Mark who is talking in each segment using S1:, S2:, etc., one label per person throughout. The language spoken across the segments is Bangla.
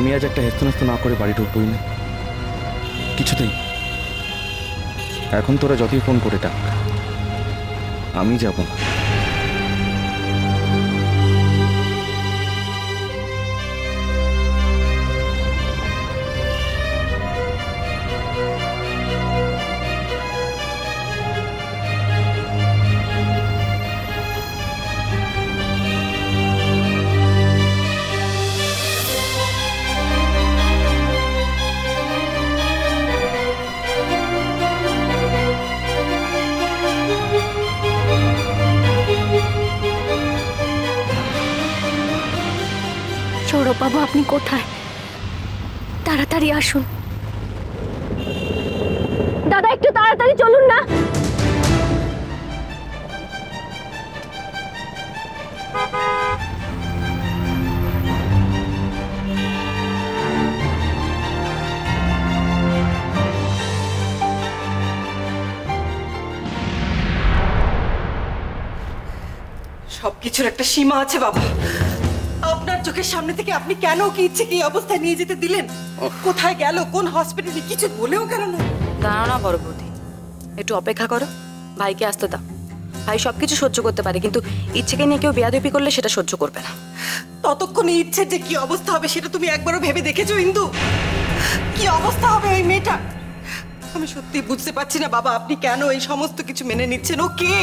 S1: আমি আজ একটা হেস্তনেস্ত না করে বাড়ি ঢুকবই না কিছুতেই। এখন তোরা যতই ফোন করে ডাক, আমি যাব না।
S2: সৌরভ বাবু, আপনি কোথায়? তাড়াতাড়ি আসুন। দাদা, একটু তাড়াতাড়ি চলুন না।
S3: সবকিছুর একটা সীমা আছে বাবা। আপনার চোখের সামনে থেকে আপনি কেন ওকে ইচ্ছে কি অবস্থায় নিয়ে যেতে দিলেন? কোথায় গেল, কোন হসপিটালে, কিছু বলেও গেল না।
S4: দাঁড়াও না বড় বৌদি, একটু অপেক্ষা করো, ভাইকে আসতে দাও। ভাই সবকিছু সহ্য করতে পারে, কিন্তু ইচ্ছেকে নিয়ে কেউ বেয়াদবি করলে সেটা সহ্য করবে না।
S3: ততক্ষণে ইচ্ছের যে কি অবস্থা হবে সেটা তুমি একবারও ভেবে দেখেছো ইন্দু? কি অবস্থা হবে ওই মেয়েটা? আমি সত্যি বুঝতে পারছি না বাবা, আপনি কেন এই সমস্ত কিছু মেনে নিচ্ছেন? ও কে?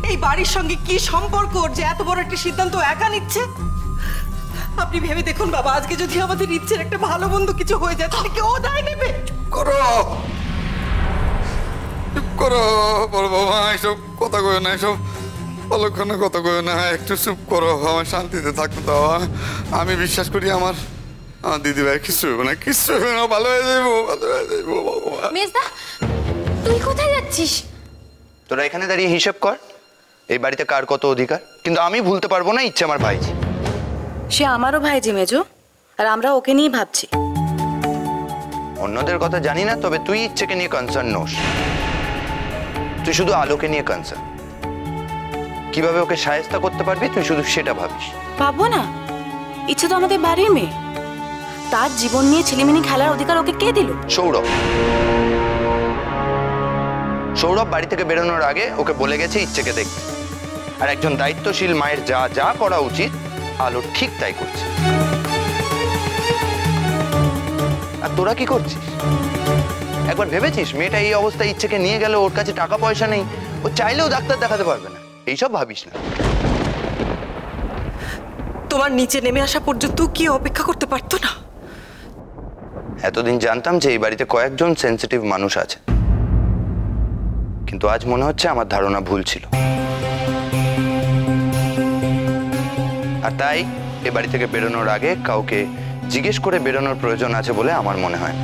S3: এই বাড়ির সঙ্গে কি সম্পর্ক ওর যে এত বড় একটা সিদ্ধান্ত একা নিচ্ছে? আপনি ভেবে দেখুন বাবা, আজকে যদি আমাদের ইচ্ছের একটা ভালো বন্ধু কিছু হয়ে যায় তাহলে কি ও দায় নেবে?
S5: করো করো বড় বাবা, এসব কথা কয় না, এসব অলক্ষণে কথা কয় না, একটু চুপ করো, আমার শান্তিতে থাকতে দাও। আমি বিশ্বাস করি আমার দিদি ভাই কিছু হবে না, কিছু হবে না, ভালো হয়ে যাইবো, ভালো হয়ে যাইবো।
S2: মেজদা, তুই কোথায় যাচ্ছিস?
S6: তোরা এখানে দাঁড়িয়ে হিসেব কর এই বাড়িতে কার কত অধিকার, কিন্তু আমি ভুলতে পারবো না ইচ্ছে আমার ভাইজি।
S4: সে আমারও ভাইজি মেজো, আর আমরা ওকে নিয়ে ভাবছি।
S6: অন্যদের কথা জানি না, তবে তুই ইচ্ছেকে নিয়ে কনসার্ন নোস। তুই শুধু আলোকে নিয়ে কনসার্ন, কিভাবে ওকে সায়স্তা করতে পারবি তুই শুধু সেটা ভাবিস।
S4: ভাববো না? ইচ্ছে তো আমাদের বাড়ির মেয়ে, তার জীবন নিয়ে ছেলেমেয়ে খেলার অধিকার ওকে কে দিল?
S6: সৌরভ। সৌরভ বাড়ি থেকে বেরোনোর আগে ওকে বলে গেছে ইচ্ছেকে দেখবে, আর একজন দায়িত্বশীল মায়ের যা যা করা উচিত আলো ঠিক তাই করছে। আর তোরা কি করছিস? একবার ভেবেছিস মেয়েটা এই অবস্থায় ইচ্ছেকে নিয়ে গেল, ওর কাছে টাকা পয়সা নেই, ও চাইলেও ডাক্তার দেখাতে পারবে না, এইসব ভাবিস না।
S3: তোমার নিচে নেমে আসা পর্যন্ত কি অপেক্ষা করতে পারতো না?
S6: এতদিন জানতাম যে এই বাড়িতে কয়েকজন সেন্সিটিভ মানুষ আছে, কিন্তু আজ মনে হচ্ছে আমার ধারণা ভুল ছিল। আর তাই এ বাড়ি থেকে বেরোনোর আগে কাউকে জিজ্ঞেস করে বেরোনোর প্রয়োজন আছে বলে আমার মনে হয়।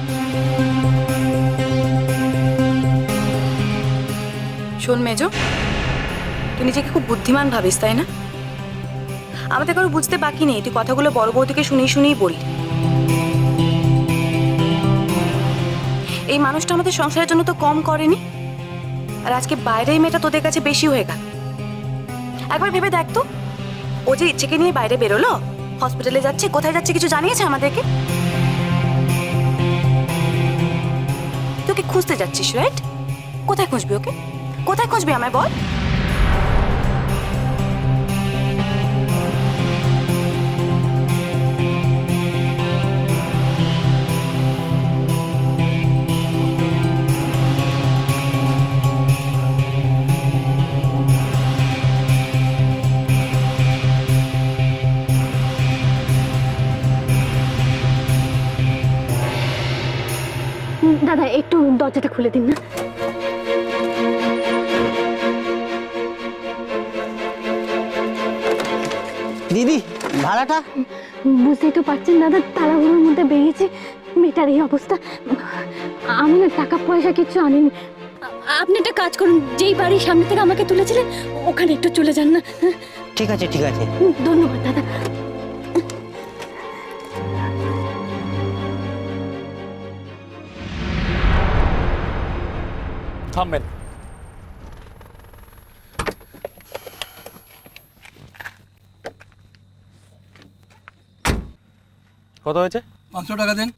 S4: শোন মেজো, তুই নিজেকে খুব বুদ্ধিমান ভাবিস তাই না? আমাদের কারো বুঝতে বাকি নেই, তুই কথাগুলো বড় বৌদিকে শুনেই শুনেই বলি। এই মানুষটা আমাদের সংসারের জন্য তো কম করেনি, আর আজকে বাইরের মেয়েটা তোদের কাছে বেশি হয়ে গেল। একবার ভেবে দেখ তো, ও যে ইচ্ছেকে নিয়ে বাইরে বেরোলো, হসপিটালে যাচ্ছে, কোথায় যাচ্ছে কিছু জানিয়েছে আমাদেরকে? তোকে খুঁজতে যাচ্ছিস, রাইট? কোথায় খুঁজবি ওকে? কোথায় খুঁজবি আমায় বল?
S2: দাদা, একটু দরজাটা খুলে দিন না।
S7: দিদি, ভাড়াটা?
S2: বুঝতেই তো পারছেন দাদা, তাড়াহুড়োর মধ্যে বেরিয়েছি, মেয়েটার এই অবস্থা। আমি না টাকা পয়সা কিছু আনিনি। আপনি একটা কাজ করুন, যেই বাড়ির সামনে থেকে আমাকে তুলেছিলেন ওখানে একটু চলে যান না।
S7: ঠিক আছে, ঠিক আছে।
S2: ধন্যবাদ দাদা।
S8: থামবেন। কত হয়েছে?
S9: 500 টাকা দেন।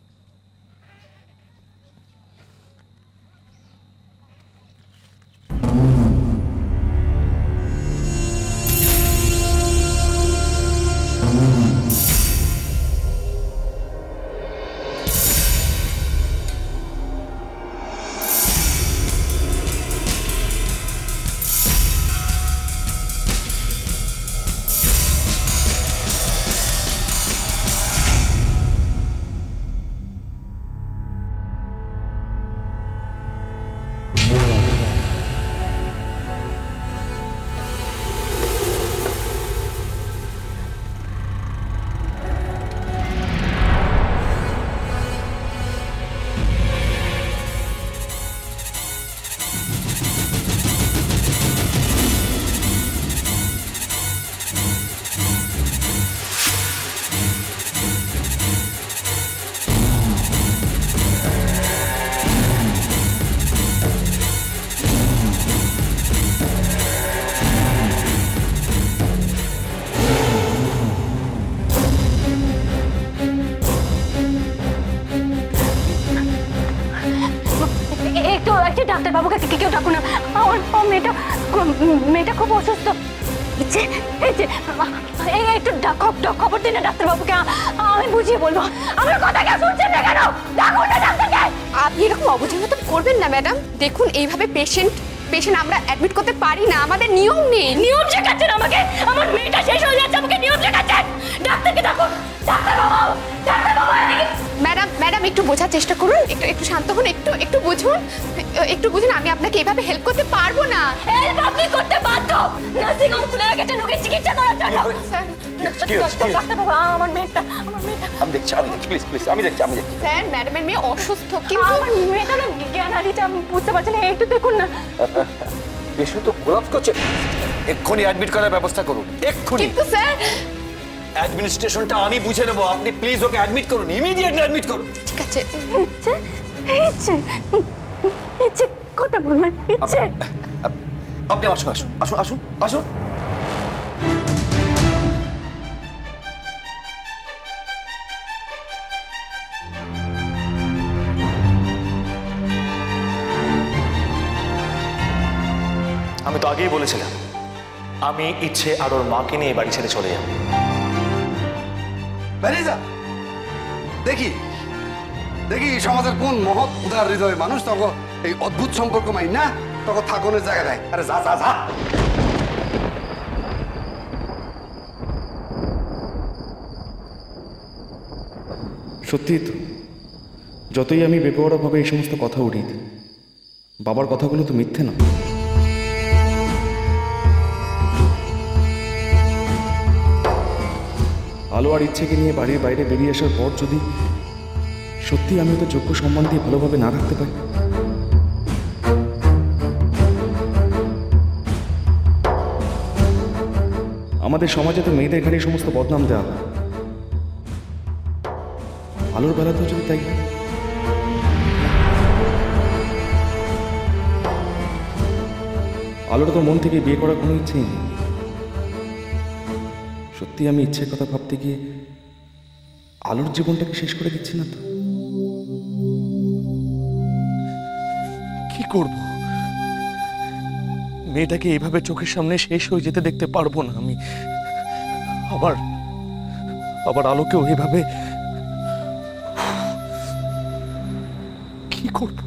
S2: একটু একটু ডাক্তারবাবুকে কেউ ডাকুন না, আমার মেয়েটা খুব অসুস্থ। একটু খবর দিন না ডাক্তারবাবুকে, আমি বুঝিয়ে বলবো। আমার কথা কেউ শুনছেন না কেন? ডাকুন না ডাক্তারকে।
S10: আপনি এরকম অবুঝের মতো করবেন না ম্যাডাম। দেখুন এইভাবে পেশেন্ট আমরা অ্যাডমিট করতে পারি না, আমাদের নিয়ম নেই।
S2: নিয়ম শেখাচ্ছেন আমাকে? আমার মেয়েটা শেষ হয়ে যাচ্ছে, আমাকে নিয়ম শেখাচ্ছেন? ডাক্তারকে ডাকুন। ডাক্তারবাবু
S10: ম্যাডাম একটু বোঝার চেষ্টা করুন, একটু শান্ত হন, একটু বুঝুন। আমি আপনাকে এভাবে হেল্প করতে পারবো না।
S2: হেল্প আপনি করতে বাধ্য। নার্সিং হোম খুলে রেখেছেন রোগীর চিকিৎসা করার জন্য। ডাক্তারবাবু, আমার মেয়েটা
S8: আমি দেখছি প্লিজ আমি দেখছি।
S10: স্যার ম্যাডামের মেয়ে অসুস্থ, কিন্তু
S2: আমার মেয়েটা না জ্ঞান হারিয়েছে, আমি বুঝতে পারছি না, একটু দেখুন না।
S8: পেশেন্ট তো কোলাপস করছে, এক্ষুনি অ্যাডমিট করার ব্যবস্থা করুন, এক্ষুনি।
S10: কিন্তু স্যার
S8: অ্যাডমিনিস্ট্রেশনটা আমি বুঝে নেবো, আপনি প্লিজ ওকে অ্যাডমিট করুন, ইমিডিয়েটলি অ্যাডমিট করুন।
S10: ঠিক আছে।
S2: ইচ্ছে কথা বলবেন, ইচ্ছে।
S8: আপনি আমার সঙ্গে আসুন।
S11: আমি তো আগেই বলেছিলাম আমি ইচ্ছে আর ওর মাকে নিয়ে বাড়ি ছেড়ে চলে যাব।
S9: দেখি সমাজের কোন মহৎ উদার হৃদয় মানুষ তখন এই অদ্ভুত সম্পর্ক মাই না তখন থাকনের জায়গা দেয়। আরে যা।
S1: সত্যিই তো, যতই আমি বেপরোয়াভাবে এই সমস্ত কথা উড়িয়ে দিই, বাবার কথাগুলো তো মিথ্যে না। আলো আর ইচ্ছেকে নিয়ে বাড়ির বাইরে বেরিয়ে আসার পর যদি সত্যি আমি ওদের যোগ্য সম্মান দিয়ে ভালোভাবে না রাখতে পারি, আমাদের সমাজে তো মেয়েদের ঘাড়ে সমস্ত বদনাম দেওয়া হয়। আলোর বেলাতেও যদি তাই হয়, আলোর তো মন থেকে বিয়ে করার কোনো ইচ্ছেই নেই। সত্যি আমি ইচ্ছের কথা ভাবতে গিয়ে আলোর জীবনটাকে শেষ করে দিচ্ছি না তো?
S11: কি করব? মেয়েটাকে এইভাবে চোখের সামনে শেষ হয়ে যেতে দেখতে পারবো না আমি। আবার আলোকেও এইভাবে কি করব?